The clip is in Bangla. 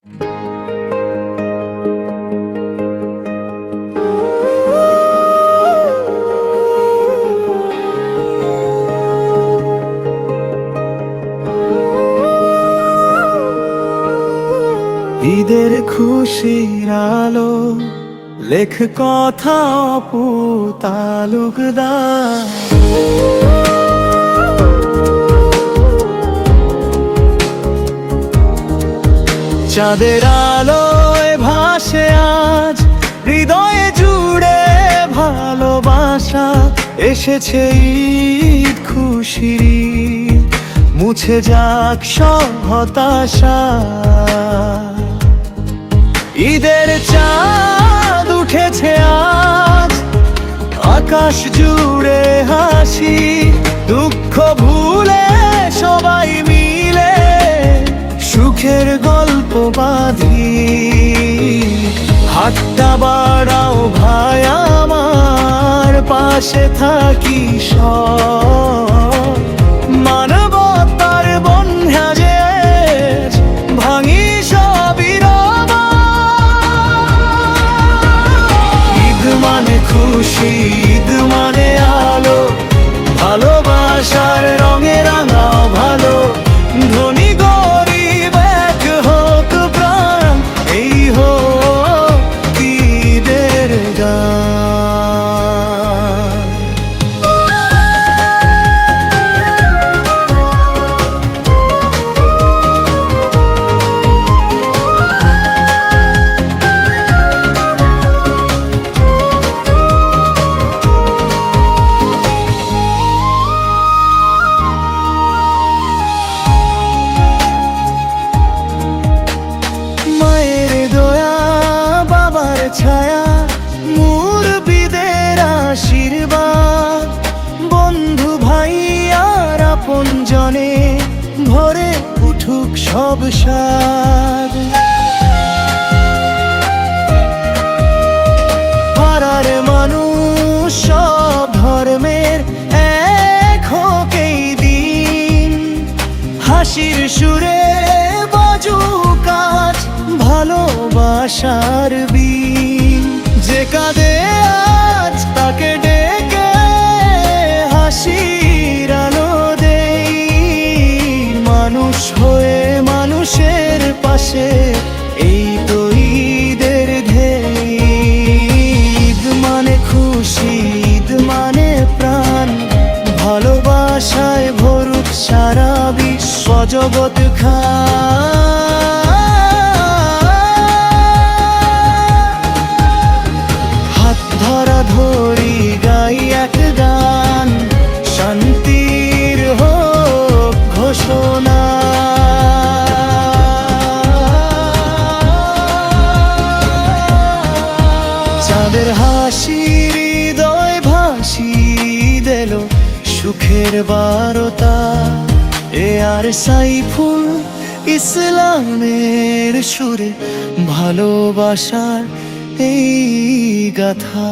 ঈদের খুশির আলো লেখ কথা অপু তালুকদার। চাঁদের আলোয় ভাসে আজ হৃদয়ে জুড়ে ভালোবাসা। এসেছে ঈদ খুশির, মুছে যাক সব হতাশা। ঈদের চাঁদ উঠেছে আজ, আকাশ জুড়ে হাসি। দুঃখ ভুলে সবাই মিলে সুখের গল্প বাঁধি। হাতটা বাড়াও ভাই আমার, পাশে থাকি সব। মানবতার বন্যা যে ভাঙি সবই রবা। ঈদ মানে খুশি, ঈদ মানে আলো, ভালোবাসার রঙে রাঙাও ভালো। ধনী গরিব এক হোক প্রাণ, এই হোক ঈদের গান। ছায়া মুরব্বিদের আশীর্বাদ, বন্ধু ভাই আর আপন জনে ভরে উঠুক সব স্বাদ। পাড়ার মানুষ সব ধর্মের এক হোক এই দিন। হাসির সুরে বাজুক আজ ভালোবাসার বীণ। যে কাঁদে আজ তাকে ডেকে হাসির আলো দেই। মানুষ হয়ে মানুষের পাশে, এই তো ঈদের ধ্যেয়। ঈদ মানে খুশি, ঈদ মানে প্রাণ, ভালোবাসায় ভরুক সারা বিশ্ব জগৎ খান। ধরা ধরি গাই এক গান, শান্তির হোক ঘোষণা। চাঁদের হাসি হৃদয় ভাসি দিল সুখের বারতা। এ আর সাইফুল ইসলামের সুরে ভালোবাসার এই গাথা।